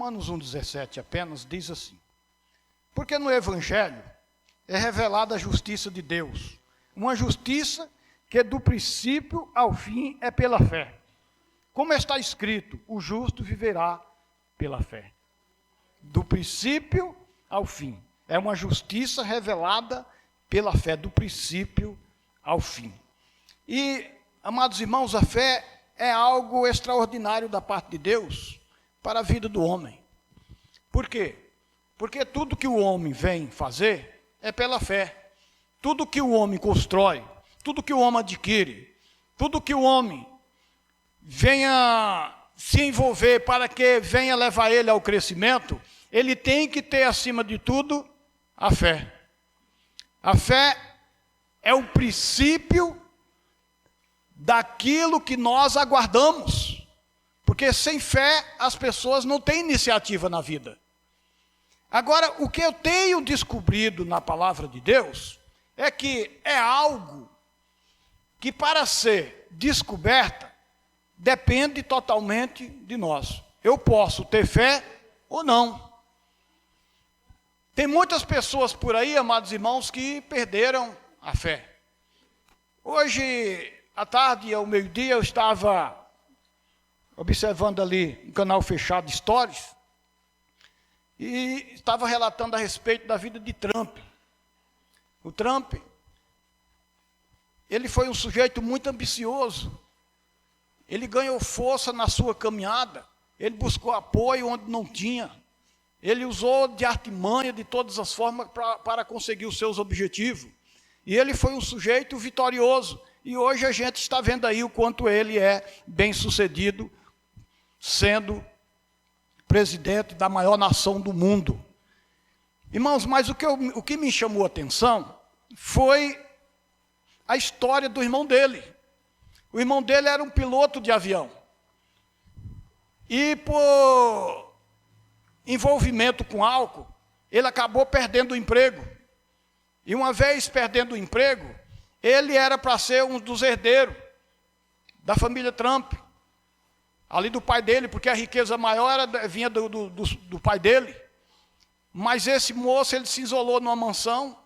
Romanos 1,17 apenas diz assim: porque no Evangelho é revelada a justiça de Deus, uma justiça que do princípio ao fim é pela fé. Como está escrito, o justo viverá pela fé. Do princípio ao fim. É uma justiça revelada pela fé, do princípio ao fim. E, amados irmãos, a fé é algo extraordinário da parte de Deus para a vida do homem. Por quê? Porque tudo que o homem vem fazer é pela fé. Tudo que o homem constrói, tudo que o homem adquire, tudo que o homem venha se envolver para que venha levar ele ao crescimento, ele tem que ter, acima de tudo, a fé. A fé é o princípio daquilo que nós aguardamos. Porque sem fé as pessoas não têm iniciativa na vida. Agora, o que eu tenho descobrido na palavra de Deus é que é algo que, para ser descoberta, depende totalmente de nós. Eu posso ter fé ou não. Tem muitas pessoas por aí, amados irmãos, que perderam a fé. Hoje, à tarde, ao meio-dia, eu estava observando ali um canal fechado de Stories e estava relatando a respeito da vida de Trump. O Trump, ele foi um sujeito muito ambicioso. Ele ganhou força na sua caminhada, ele buscou apoio onde não tinha. Ele usou de artimanha, de todas as formas, para conseguir os seus objetivos. E ele foi um sujeito vitorioso. E hoje a gente está vendo aí o quanto ele é bem-sucedido, sendo presidente da maior nação do mundo. Irmãos, mas o que me chamou a atenção foi a história do irmão dele. O irmão dele era um piloto de avião. E por envolvimento com álcool, ele acabou perdendo o emprego. E uma vez perdendo o emprego, ele era para ser um dos herdeiros da família Trump, ali do pai dele, porque a riqueza maior vinha do pai dele. Mas esse moço, ele se isolou numa mansão,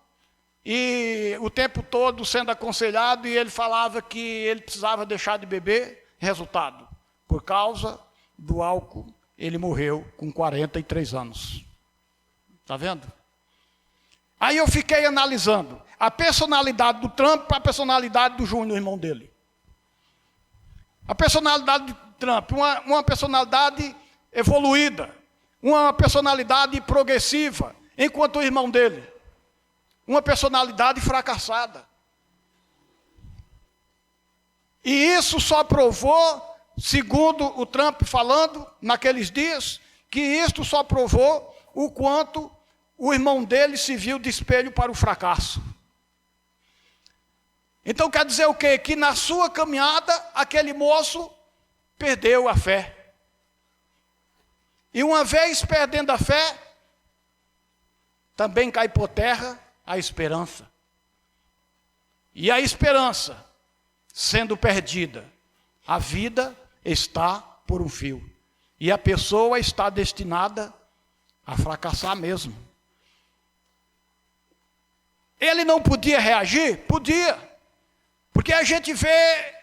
e o tempo todo sendo aconselhado, e ele falava que ele precisava deixar de beber. Resultado, por causa do álcool, ele morreu com 43 anos. Está vendo? Aí eu fiquei analisando a personalidade do Trump para a personalidade do Júnior, irmão dele. A personalidade de Trump, uma personalidade evoluída, uma personalidade progressiva, enquanto o irmão dele, uma personalidade fracassada. E isso só provou, segundo o Trump falando naqueles dias, que isto só provou o quanto o irmão dele se viu de espelho para o fracasso. Então quer dizer o quê? Que na sua caminhada, aquele moço perdeu a fé. E uma vez perdendo a fé, também cai por terra a esperança. E a esperança sendo perdida, a vida está por um fio. E a pessoa está destinada a fracassar mesmo. Ele não podia reagir? Podia. Porque a gente vê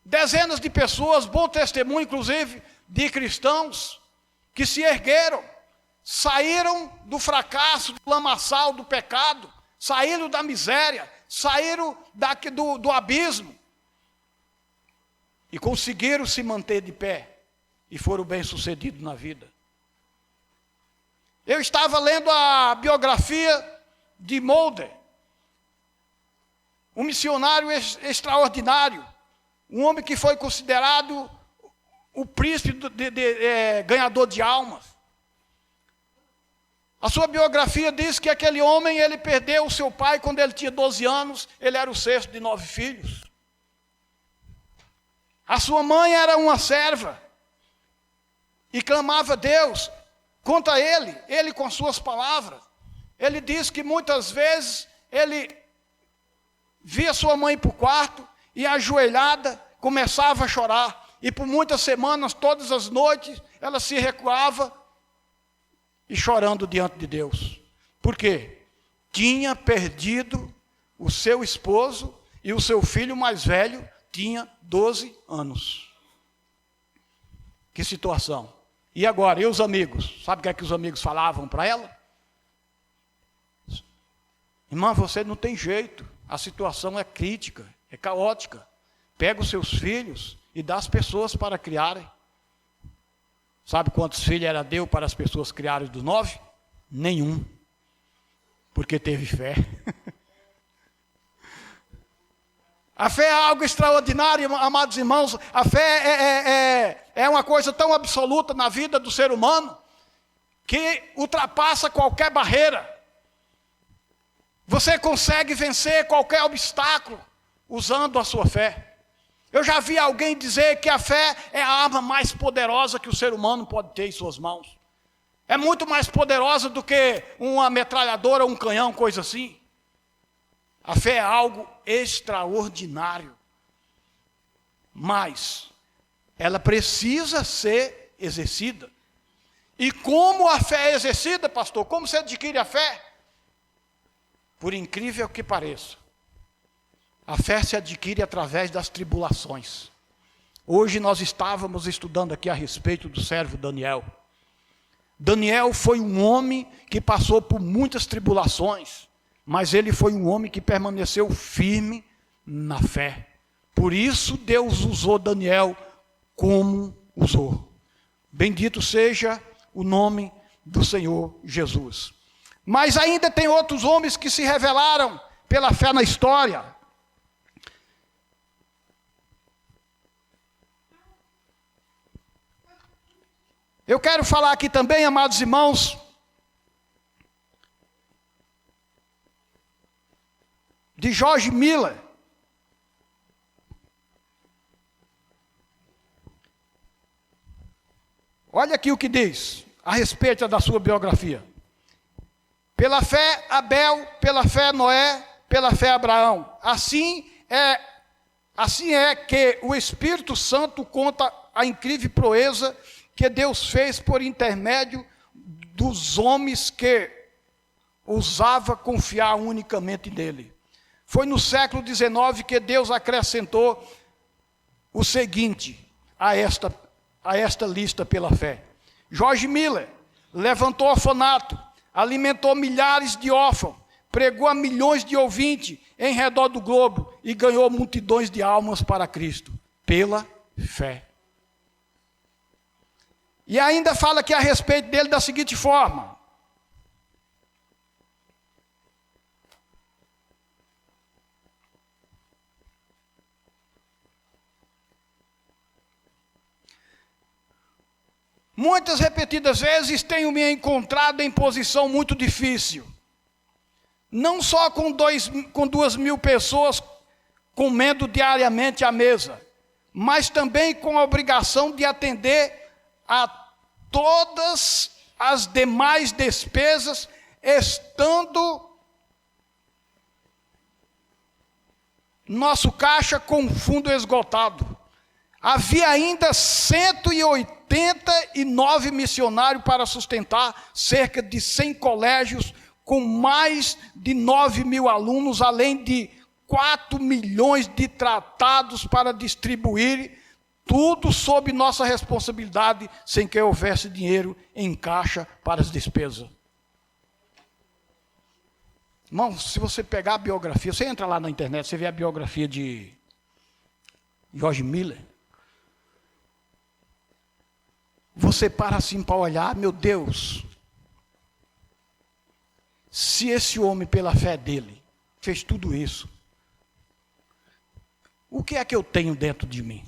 dezenas de pessoas, bom testemunho, inclusive, de cristãos, que se ergueram, saíram do fracasso, do lamaçal, do pecado, saíram da miséria, saíram do abismo, e conseguiram se manter de pé, e foram bem-sucedidos na vida. Eu estava lendo a biografia de Mulder, um missionário extraordinário, um homem que foi considerado o príncipe ganhador de almas. A sua biografia diz que aquele homem, ele perdeu o seu pai quando ele tinha 12 anos, ele era o sexto de 9 filhos. A sua mãe era uma serva, e clamava a Deus contra ele com suas palavras. Ele diz que muitas vezes ele via sua mãe para o quarto e ajoelhada começava a chorar. e por muitas semanas, todas as noites, ela se recuava e chorando diante de Deus. Por quê? Tinha perdido o seu esposo e o seu filho mais velho tinha 12 anos. Que situação. E agora, e os amigos? Sabe o que é que os amigos falavam para ela? Irmã, você não tem jeito. A situação é crítica, é caótica. Pega os seus filhos e dá às pessoas para criarem. Sabe quantos filhos ela deu para as pessoas criarem dos 9? Nenhum. Porque teve fé. A fé é algo extraordinário, amados irmãos. A fé é uma coisa tão absoluta na vida do ser humano que ultrapassa qualquer barreira. Você consegue vencer qualquer obstáculo usando a sua fé. Eu já vi alguém dizer que a fé é a arma mais poderosa que o ser humano pode ter em suas mãos. É muito mais poderosa do que uma metralhadora, um canhão, coisa assim. A fé é algo extraordinário. Mas ela precisa ser exercida. E como a fé é exercida, pastor? Como você adquire a fé? Por incrível que pareça, a fé se adquire através das tribulações. Hoje nós estávamos estudando aqui a respeito do servo Daniel. Daniel foi um homem que passou por muitas tribulações, mas ele foi um homem que permaneceu firme na fé. Por isso Deus usou Daniel como usou. Bendito seja o nome do Senhor Jesus. Mas ainda tem outros homens que se revelaram pela fé na história. Eu quero falar aqui também, amados irmãos, de George Miller. Olha aqui o que diz a respeito da sua biografia. Pela fé Abel, pela fé Noé, pela fé Abraão. Assim é que o Espírito Santo conta a incrível proeza que Deus fez por intermédio dos homens que ousava confiar unicamente nele. Foi no século XIX que Deus acrescentou o seguinte a esta lista pela fé. George Miller levantou orfanato, alimentou milhares de órfãos, pregou a milhões de ouvintes em redor do globo e ganhou multidões de almas para Cristo, pela fé. E ainda fala aqui a respeito dele da seguinte forma. Muitas repetidas vezes tenho me encontrado em posição muito difícil. Não só com 2.000 pessoas comendo diariamente à mesa, mas também com a obrigação de atender a todas as demais despesas, estando nosso caixa com fundo esgotado. Havia ainda 189 missionários para sustentar cerca de 100 colégios com mais de 9.000 alunos, além de 4 milhões de tratados para distribuir, tudo sob nossa responsabilidade, sem que houvesse dinheiro em caixa para as despesas. Irmão, se você pegar a biografia, você entra lá na internet, você vê a biografia de George Miller, você para assim para olhar, meu Deus, se esse homem, pela fé dele, fez tudo isso, o que é que eu tenho dentro de mim?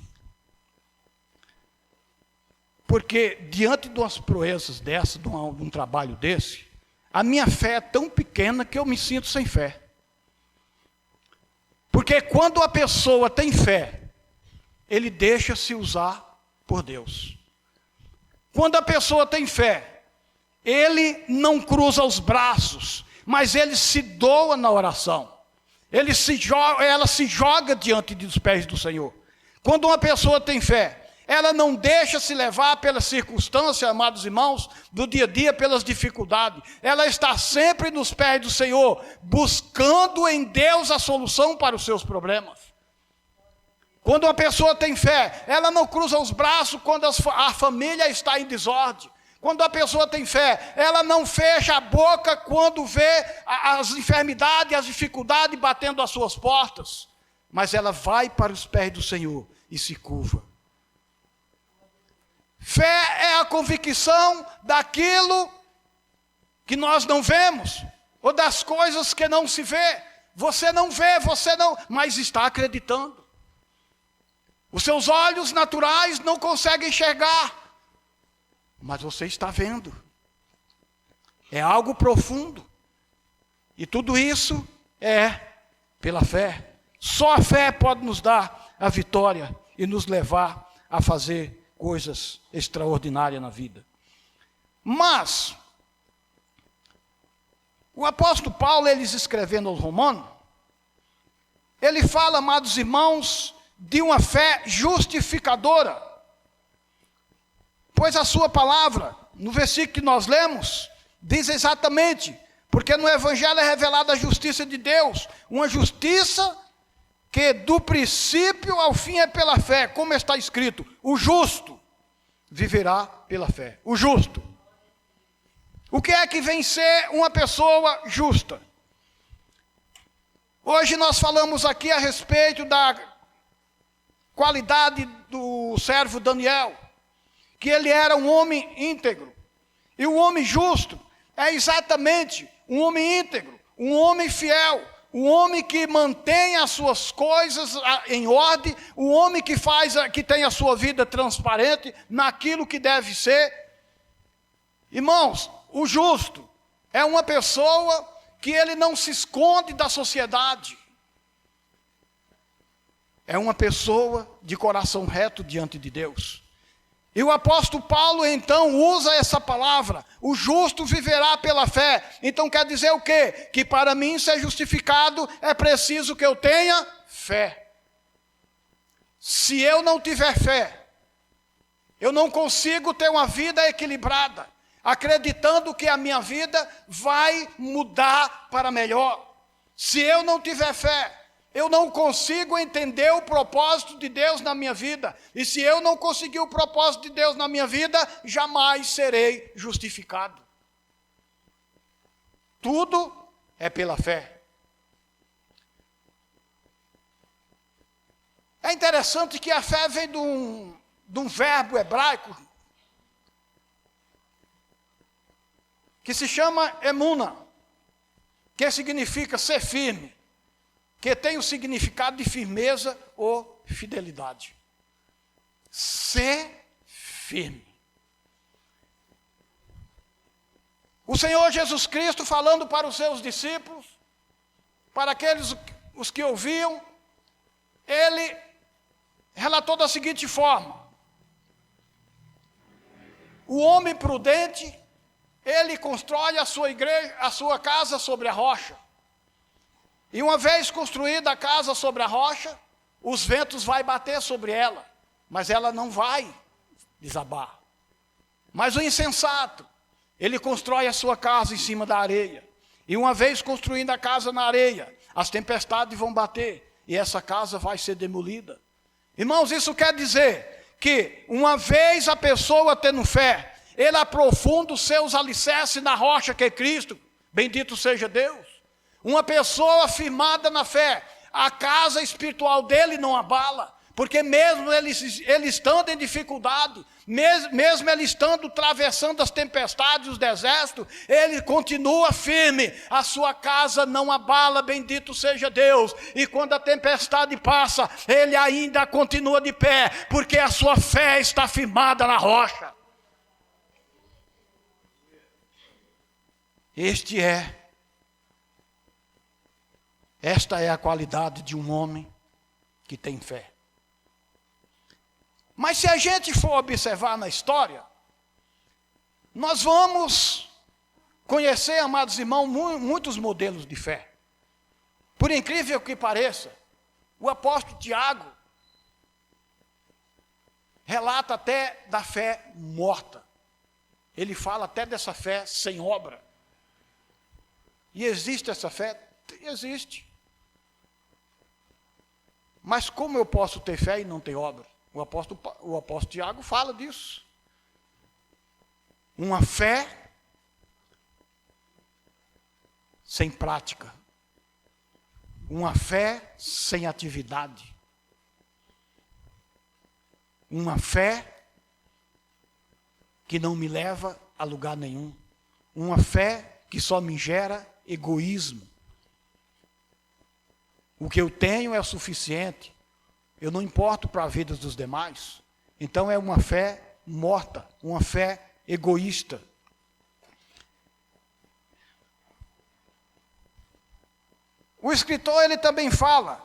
Porque diante de umas proezas dessas, de um trabalho desse, a minha fé é tão pequena que eu me sinto sem fé. Porque quando a pessoa tem fé, ele deixa-se usar por Deus. Quando a pessoa tem fé, ele não cruza os braços, mas ele se doa na oração. Ela se joga diante dos pés do Senhor. Quando uma pessoa tem fé, ela não deixa se levar pelas circunstâncias, amados irmãos, do dia a dia, pelas dificuldades. Ela está sempre nos pés do Senhor, buscando em Deus a solução para os seus problemas. Quando uma pessoa tem fé, ela não cruza os braços quando a família está em desordem. Quando a pessoa tem fé, ela não fecha a boca quando vê as enfermidades, as dificuldades batendo às suas portas. Mas ela vai para os pés do Senhor e se curva. Fé é a convicção daquilo que nós não vemos, ou das coisas que não se vê. Você não vê, mas está acreditando. Os seus olhos naturais não conseguem enxergar, mas você está vendo. É algo profundo. E tudo isso é pela fé. Só a fé pode nos dar a vitória e nos levar a fazer coisas extraordinárias na vida. Mas o apóstolo Paulo, ele escrevendo aos Romanos, ele fala, amados irmãos, de uma fé justificadora. Pois a sua palavra, no versículo que nós lemos, diz exatamente, porque no Evangelho é revelada a justiça de Deus, uma justiça que do princípio ao fim é pela fé, como está escrito, o justo viverá pela fé. O justo. O que é que vem ser uma pessoa justa? Hoje nós falamos aqui a respeito da qualidade do servo Daniel, que ele era um homem íntegro. E o homem justo é exatamente um homem íntegro, um homem fiel, um homem que mantém as suas coisas em ordem, um homem que tem a sua vida transparente naquilo que deve ser. Irmãos, o justo é uma pessoa que ele não se esconde da sociedade. É uma pessoa de coração reto diante de Deus. E o apóstolo Paulo, então, usa essa palavra, o justo viverá pela fé. Então quer dizer o quê? Que para mim ser justificado é preciso que eu tenha fé. Se eu não tiver fé, eu não consigo ter uma vida equilibrada, acreditando que a minha vida vai mudar para melhor. Se eu não tiver fé, eu não consigo entender o propósito de Deus na minha vida. E se eu não conseguir o propósito de Deus na minha vida, jamais serei justificado. Tudo é pela fé. É interessante que a fé vem de um verbo hebraico que se chama emuna, que significa ser firme, que tem o significado de firmeza ou fidelidade. Ser firme. O Senhor Jesus Cristo, falando para os seus discípulos, para aqueles os que ouviam, ele relatou da seguinte forma: o homem prudente, ele constrói a sua igreja, a sua casa sobre a rocha. E uma vez construída a casa sobre a rocha, os ventos vão bater sobre ela, mas ela não vai desabar. Mas o insensato, ele constrói a sua casa em cima da areia. E uma vez construindo a casa na areia, as tempestades vão bater e essa casa vai ser demolida. Irmãos, isso quer dizer que uma vez a pessoa tendo fé, ele aprofunda os seus alicerces na rocha que é Cristo. Bendito seja Deus. Uma pessoa firmada na fé, a casa espiritual dele não abala, porque mesmo ele estando em dificuldade, mesmo ele estando atravessando as tempestades, os desertos, ele continua firme, a sua casa não abala, bendito seja Deus. E quando a tempestade passa, ele ainda continua de pé, porque a sua fé está firmada na rocha. Esta é a qualidade de um homem que tem fé. Mas se a gente for observar na história, nós vamos conhecer, amados irmãos, muitos modelos de fé. Por incrível que pareça, o apóstolo Tiago relata até da fé morta. Ele fala até dessa fé sem obra. E existe essa fé? Existe. Mas como eu posso ter fé e não ter obra? O apóstolo Tiago fala disso. Uma fé sem prática. Uma fé sem atividade. Uma fé que não me leva a lugar nenhum. Uma fé que só me gera egoísmo. O que eu tenho é o suficiente. Eu não importo para a vida dos demais. Então é uma fé morta, uma fé egoísta. O escritor, ele também fala,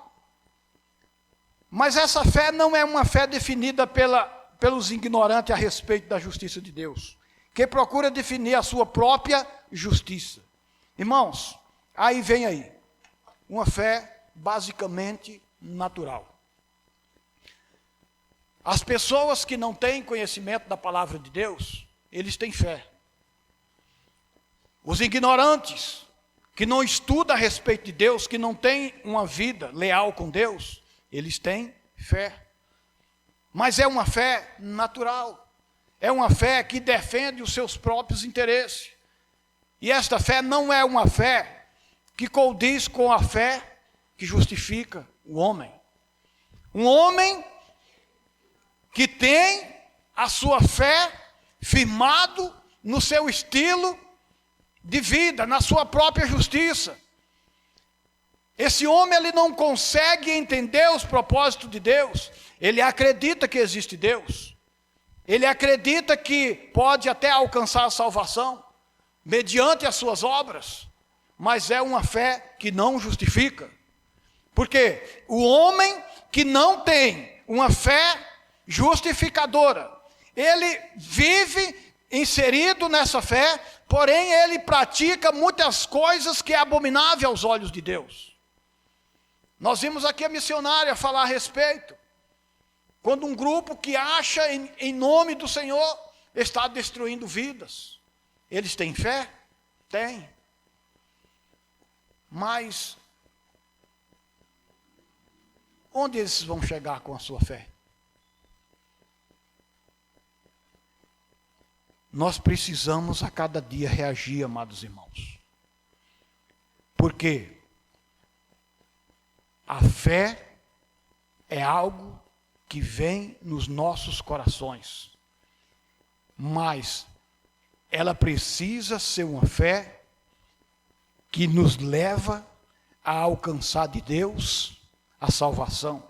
mas essa fé não é uma fé definida pelos ignorantes a respeito da justiça de Deus, que procura definir a sua própria justiça. Irmãos, aí vem aí, uma fé basicamente natural. As pessoas que não têm conhecimento da palavra de Deus, eles têm fé. Os ignorantes, que não estudam a respeito de Deus, que não têm uma vida leal com Deus, eles têm fé. Mas é uma fé natural. É uma fé que defende os seus próprios interesses. E esta fé não é uma fé que condiz com a fé que justifica o homem. Um homem que tem a sua fé firmado no seu estilo de vida, na sua própria justiça. Esse homem, ele não consegue entender os propósitos de Deus. Ele acredita que existe Deus. Ele acredita que pode até alcançar a salvação mediante as suas obras, mas é uma fé que não justifica. Porque o homem que não tem uma fé justificadora, ele vive inserido nessa fé, porém ele pratica muitas coisas que é abominável aos olhos de Deus. Nós vimos aqui a missionária falar a respeito, quando um grupo que acha em nome do Senhor está destruindo vidas. Eles têm fé? Têm. Mas onde eles vão chegar com a sua fé? Nós precisamos a cada dia reagir, amados irmãos. Porque a fé é algo que vem nos nossos corações. Mas ela precisa ser uma fé que nos leva a alcançar de Deus a salvação.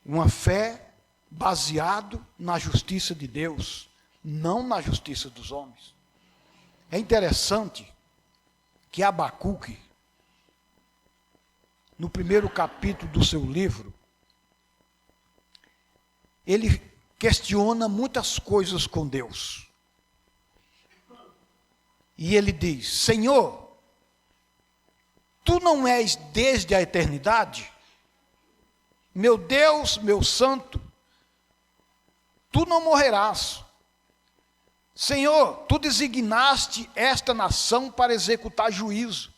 Uma fé baseado na justiça de Deus, não na justiça dos homens. É interessante que Abacuque, no primeiro capítulo do seu livro, ele questiona muitas coisas com Deus. E ele diz: Senhor, tu não és desde a eternidade? Meu Deus, meu santo, tu não morrerás. Senhor, tu designaste esta nação para executar juízo.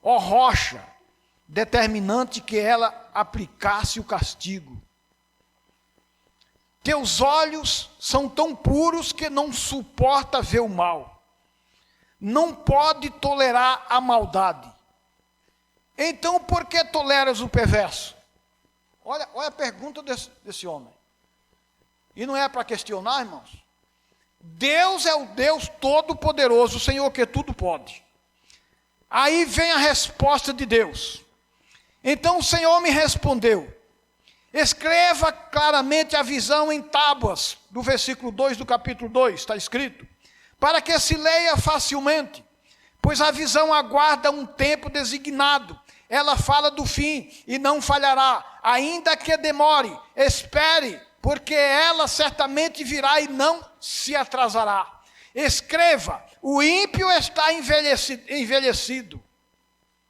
Ó rocha, determinante que ela aplicasse o castigo. Teus olhos são tão puros que não suporta ver o mal. Não pode tolerar a maldade. Então, por que toleras o perverso? Olha a pergunta desse homem. E não é para questionar, irmãos. Deus é o Deus Todo-Poderoso, o Senhor que tudo pode. Aí vem a resposta de Deus. Então o Senhor me respondeu: escreva claramente a visão em tábuas, do versículo 2 do capítulo 2, está escrito, para que se leia facilmente, pois a visão aguarda um tempo designado. Ela fala do fim e não falhará, ainda que demore, espere, porque ela certamente virá e não se atrasará. Escreva: o ímpio está envelhecido,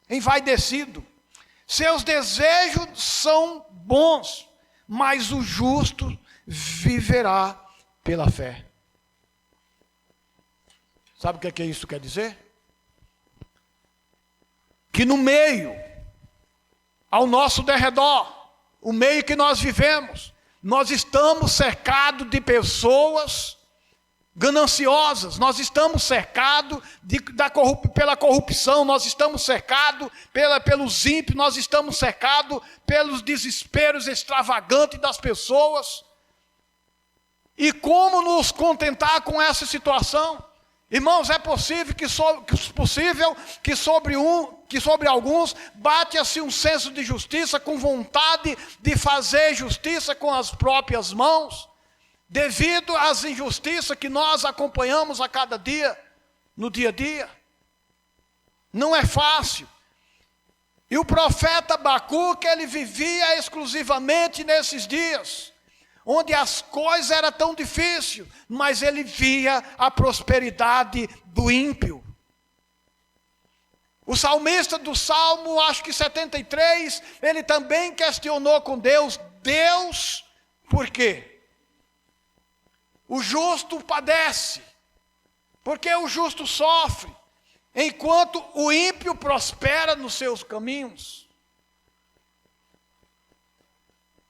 envaidecido. Seus desejos são bons, mas o justo viverá pela fé. Sabe o que isso quer dizer? Que no meio, ao nosso derredor, o meio que nós vivemos, nós estamos cercados de pessoas gananciosas, nós estamos cercados pela corrupção, nós estamos cercados pelos ímpios, nós estamos cercados pelos desesperos extravagantes das pessoas. E como nos contentar com essa situação? Irmãos, é possível que sobre alguns bate-se um senso de justiça, com vontade de fazer justiça com as próprias mãos, devido às injustiças que nós acompanhamos a cada dia, no dia a dia. Não é fácil. E o profeta Abacuque, ele vivia exclusivamente nesses dias, onde as coisas eram tão difíceis, mas ele via a prosperidade do ímpio. O salmista do Salmo, acho que 73, ele também questionou com Deus, por quê? O justo padece, porque o justo sofre, enquanto o ímpio prospera nos seus caminhos.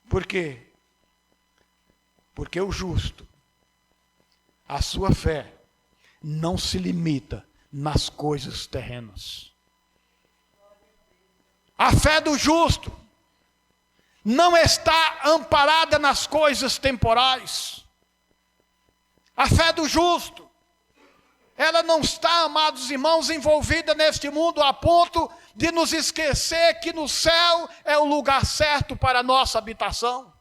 Por quê? Porque o justo, a sua fé, não se limita nas coisas terrenas. A fé do justo não está amparada nas coisas temporais. A fé do justo, ela não está, amados irmãos, envolvida neste mundo a ponto de nos esquecer que no céu é o lugar certo para a nossa habitação.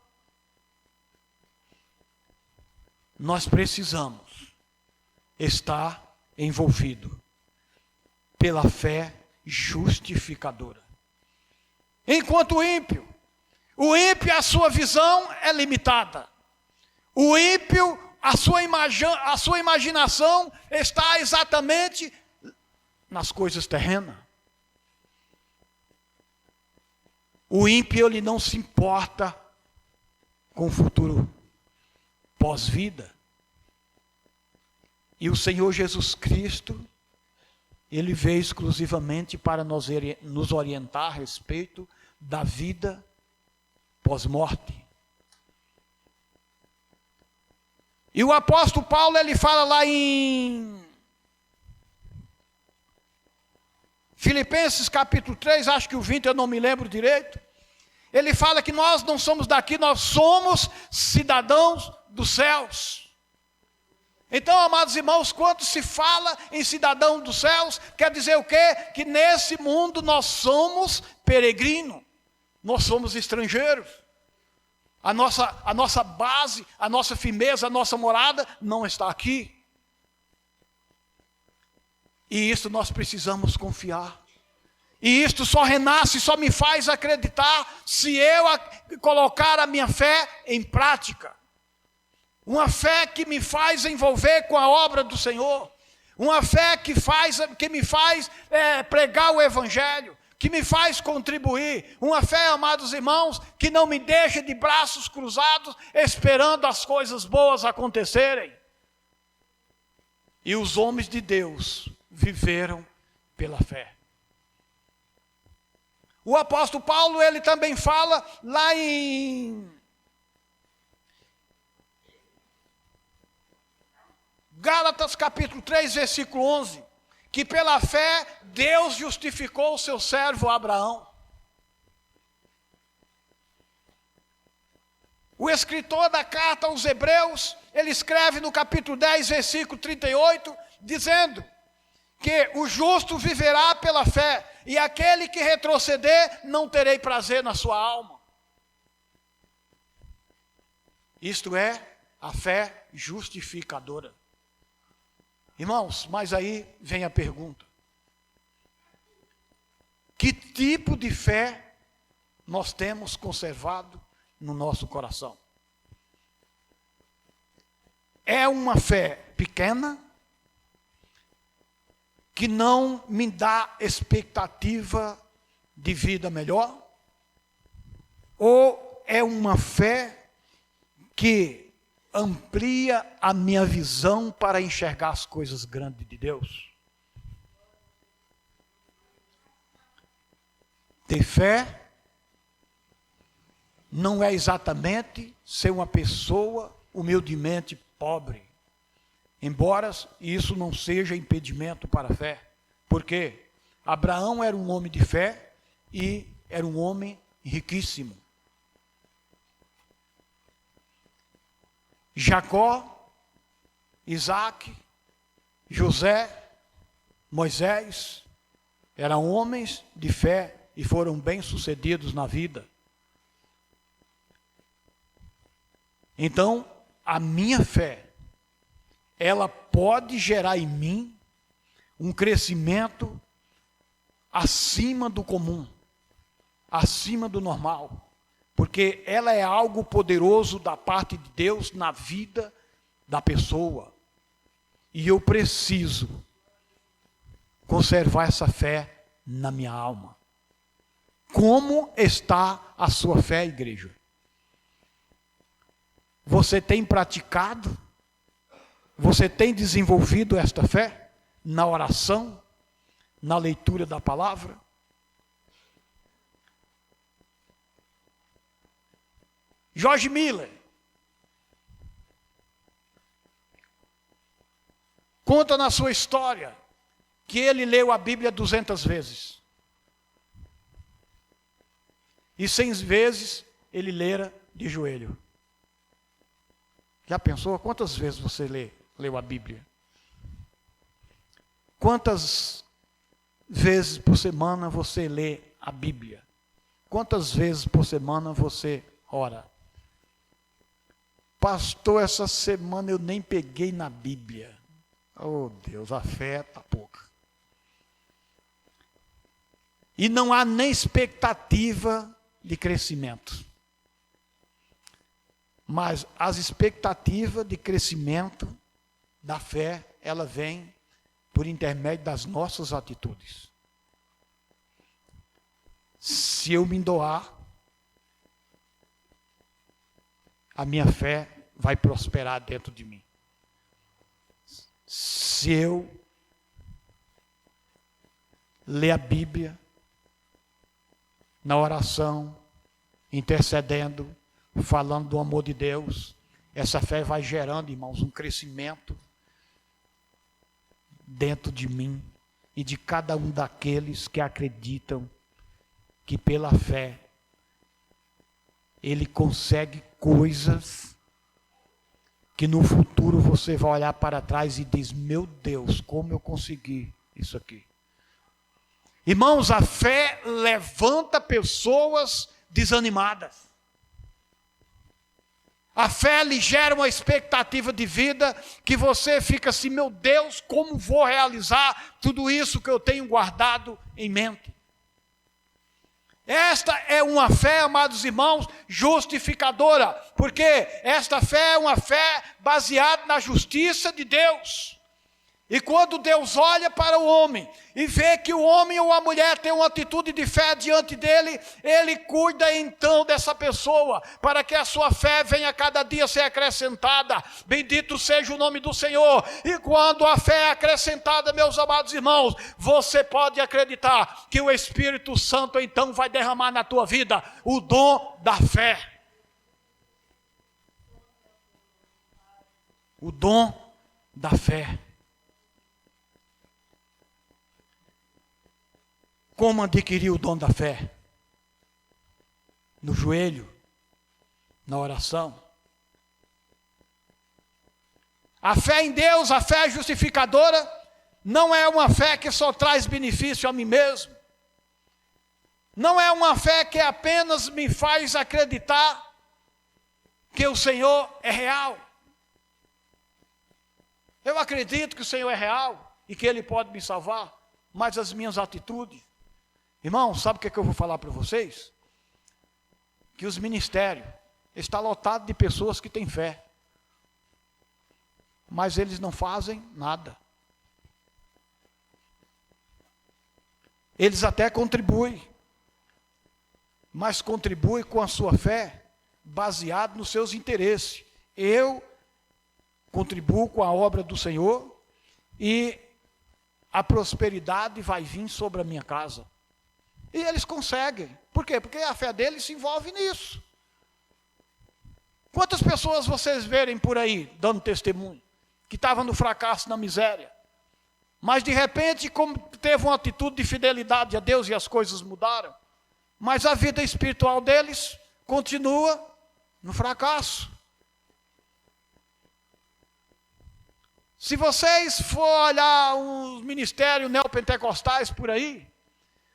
Nós precisamos estar envolvido pela fé justificadora. Enquanto o ímpio, a sua visão é limitada. O ímpio, a sua imaginação está exatamente nas coisas terrenas. O ímpio, ele não se importa com o futuro pós-vida. E o Senhor Jesus Cristo, ele veio exclusivamente para nos orientar a respeito da vida pós-morte. E o apóstolo Paulo, ele fala lá em Filipenses capítulo 3, acho que o 20, eu não me lembro direito. Ele fala que nós não somos daqui, nós somos cidadãos dos céus. Então, amados irmãos, quando se fala em cidadão dos céus, quer dizer o quê? Que nesse mundo nós somos peregrinos, nós somos estrangeiros. A nossa base, a nossa firmeza, a nossa morada não está aqui. E isso nós precisamos confiar. E isto só renasce, só me faz acreditar se eu colocar a minha fé em prática. Uma fé que me faz envolver com a obra do Senhor. Uma fé que me faz pregar o Evangelho, que me faz contribuir. Uma fé, amados irmãos, que não me deixa de braços cruzados, esperando as coisas boas acontecerem. E os homens de Deus viveram pela fé. O apóstolo Paulo, ele também fala lá em Gálatas capítulo 3, versículo 11, que pela fé Deus justificou o seu servo Abraão. O escritor da carta aos Hebreus, ele escreve no capítulo 10, versículo 38, dizendo que o justo viverá pela fé, e aquele que retroceder, não terei prazer na sua alma. Isto é a fé justificadora. Irmãos, mas aí vem a pergunta: que tipo de fé nós temos conservado no nosso coração? É uma fé pequena, que não me dá expectativa de vida melhor? Ou é uma fé que amplia a minha visão para enxergar as coisas grandes de Deus. Ter fé não é exatamente ser uma pessoa humildemente pobre, embora isso não seja impedimento para a fé. Por quê? Abraão era um homem de fé e era um homem riquíssimo. Jacó, Isaac, José, Moisés eram homens de fé e foram bem-sucedidos na vida. Então, a minha fé, ela pode gerar em mim um crescimento acima do comum, acima do normal, porque ela é algo poderoso da parte de Deus na vida da pessoa. E eu preciso conservar essa fé na minha alma. Como está a sua fé, igreja? Você tem praticado? Você tem desenvolvido esta fé na oração, na leitura da palavra? George Miller conta na sua história que ele leu a Bíblia 200 vezes. E 100 vezes ele lera de joelho. Já pensou quantas vezes você leu a Bíblia? Quantas vezes por semana você lê a Bíblia? Quantas vezes por semana você ora? Pastor, essa semana eu nem peguei na Bíblia. Oh Deus, a fé está pouca. E não há nem expectativa de crescimento. Mas as expectativas de crescimento da fé, ela vem por intermédio das nossas atitudes. Se eu me doar, a minha fé vai prosperar dentro de mim. Se eu ler a Bíblia, na oração, intercedendo, falando do amor de Deus, essa fé vai gerando, irmãos, um crescimento dentro de mim e de cada um daqueles que acreditam que pela fé ele consegue coisas que no futuro você vai olhar para trás e diz: meu Deus, como eu consegui isso aqui. Irmãos, a fé levanta pessoas desanimadas. A fé lhe gera uma expectativa de vida que você fica assim: meu Deus, como vou realizar tudo isso que eu tenho guardado em mente? Esta é uma fé, amados irmãos, justificadora, porque esta fé é uma fé baseada na justiça de Deus. E quando Deus olha para o homem e vê que o homem ou a mulher tem uma atitude de fé diante dele, ele cuida então dessa pessoa, para que a sua fé venha cada dia ser acrescentada. Bendito seja o nome do Senhor. E quando a fé é acrescentada, meus amados irmãos, você pode acreditar que o Espírito Santo então vai derramar na tua vida o dom da fé. O dom da fé. Como adquirir o dom da fé? No joelho, na oração. A fé em Deus, a fé justificadora, não é uma fé que só traz benefício a mim mesmo. Não é uma fé que apenas me faz acreditar que o Senhor é real. Eu acredito que o Senhor é real e que Ele pode me salvar, mas as minhas atitudes... Irmão, sabe o que eu vou falar para vocês? Que os ministérios estão lotados de pessoas que têm fé, mas eles não fazem nada. Eles até contribuem, mas contribuem com a sua fé baseado nos seus interesses. Eu contribuo com a obra do Senhor e a prosperidade vai vir sobre a minha casa. E eles conseguem. Por quê? Porque a fé deles se envolve nisso. Quantas pessoas vocês verem por aí, dando testemunho, que estavam no fracasso, na miséria, mas de repente, como teve uma atitude de fidelidade a Deus e as coisas mudaram, mas a vida espiritual deles continua no fracasso. Se vocês for olhar os ministérios neopentecostais por aí,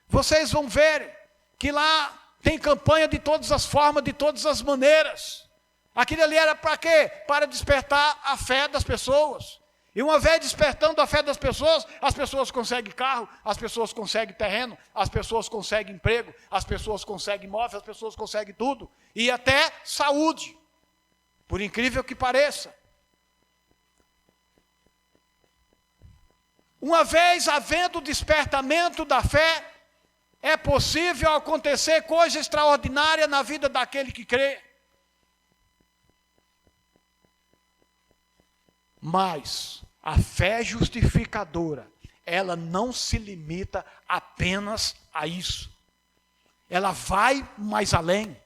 vocês vão ver que lá tem campanha de todas as formas, de todas as maneiras. Aquilo ali era para quê? Para despertar a fé das pessoas. E uma vez despertando a fé das pessoas, as pessoas conseguem carro, as pessoas conseguem terreno, as pessoas conseguem emprego, as pessoas conseguem imóvel, as pessoas conseguem tudo. E até saúde, por incrível que pareça. Uma vez havendo o despertamento da fé, é possível acontecer coisa extraordinária na vida daquele que crê. Mas a fé justificadora, ela não se limita apenas a isso. Ela vai mais além.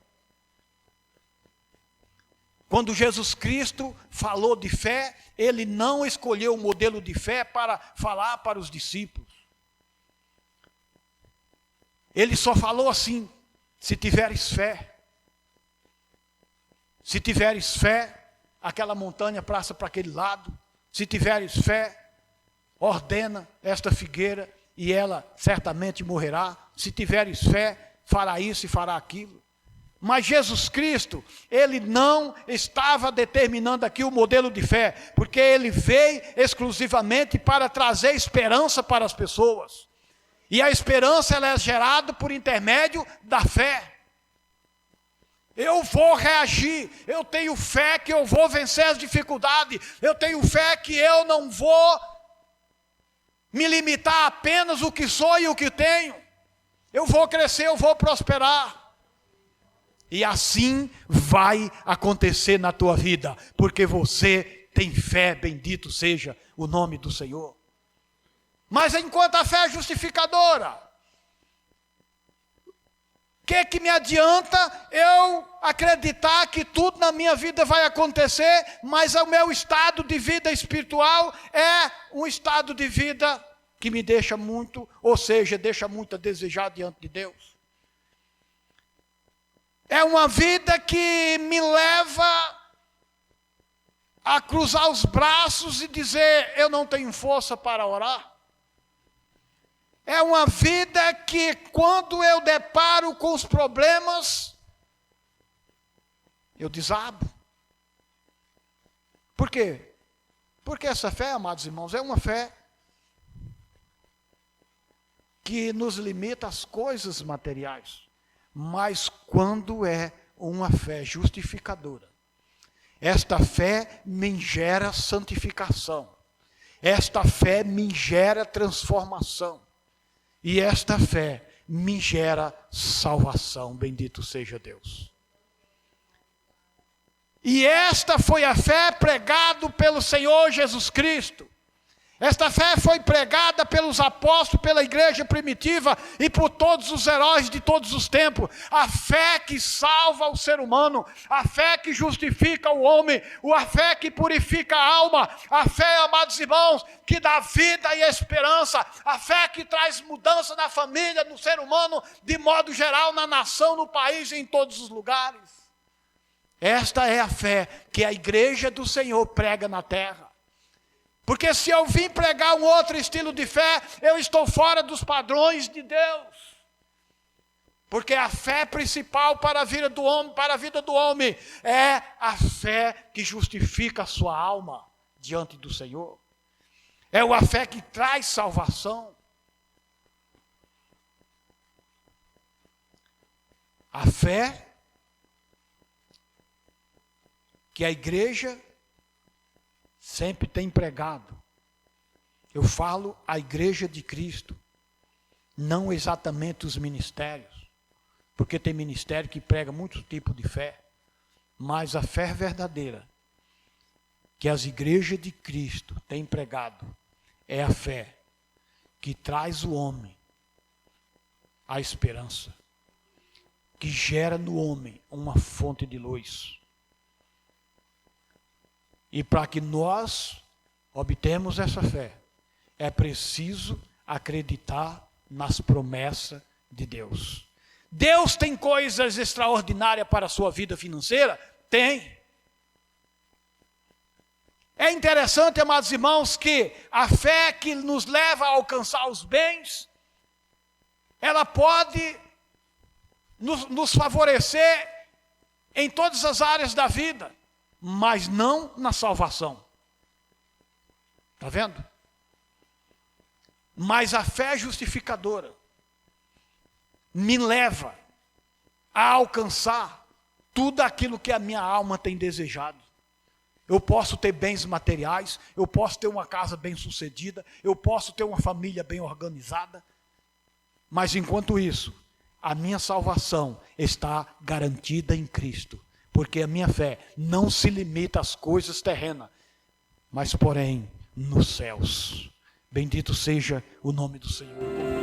Quando Jesus Cristo falou de fé, ele não escolheu o modelo de fé para falar para os discípulos. Ele só falou assim: se tiveres fé. Se tiveres fé, aquela montanha passa para aquele lado. Se tiveres fé, ordena esta figueira e ela certamente morrerá. Se tiveres fé, fará isso e fará aquilo. Mas Jesus Cristo, ele não estava determinando aqui o modelo de fé, porque ele veio exclusivamente para trazer esperança para as pessoas. E a esperança ela é gerada por intermédio da fé. Eu vou reagir, eu tenho fé que eu vou vencer as dificuldades, eu tenho fé que eu não vou me limitar apenas o que sou e o que tenho. Eu vou crescer, eu vou prosperar. E assim vai acontecer na tua vida, porque você tem fé, bendito seja o nome do Senhor. Mas enquanto a fé é justificadora, o que me adianta eu acreditar que tudo na minha vida vai acontecer, mas o meu estado de vida espiritual é um estado de vida que me deixa muito, ou seja, deixa muito a desejar diante de Deus. É uma vida que me leva a cruzar os braços e dizer, eu não tenho força para orar. É uma vida que quando eu deparo com os problemas, eu desabo. Por quê? Porque essa fé, amados irmãos, é uma fé que nos limita às coisas materiais. Mas quando é uma fé justificadora, esta fé me gera santificação, esta fé me gera transformação, e esta fé me gera salvação, bendito seja Deus. E esta foi a fé pregada pelo Senhor Jesus Cristo. Esta fé foi pregada pelos apóstolos, pela igreja primitiva e por todos os heróis de todos os tempos. A fé que salva o ser humano, a fé que justifica o homem, a fé que purifica a alma, a fé, amados irmãos, que dá vida e esperança, a fé que traz mudança na família, no ser humano, de modo geral, na nação, no país e em todos os lugares. Esta é a fé que a igreja do Senhor prega na terra. Porque se eu vim pregar um outro estilo de fé, eu estou fora dos padrões de Deus. Porque a fé principal para a vida do homem, é a fé que justifica a sua alma diante do Senhor. É a fé que traz salvação. A fé que a igreja sempre tem pregado. Eu falo a igreja de Cristo, não exatamente os ministérios, porque tem ministério que prega muito tipo de fé, Mas a fé verdadeira que as igrejas de Cristo têm pregado é a fé que traz o homem à esperança, que gera no homem uma fonte de luz. E para que nós obtemos essa fé, é preciso acreditar nas promessas de Deus. Deus tem coisas extraordinárias para a sua vida financeira? Tem. É interessante, amados irmãos, que a fé que nos leva a alcançar os bens, ela pode nos favorecer em todas as áreas da vida, mas não na salvação. Está vendo? Mas a fé justificadora me leva a alcançar tudo aquilo que a minha alma tem desejado. Eu posso ter bens materiais, eu posso ter uma casa bem-sucedida, eu posso ter uma família bem organizada, mas enquanto isso, a minha salvação está garantida em Cristo, porque a minha fé não se limita às coisas terrenas, mas porém nos céus. Bendito seja o nome do Senhor.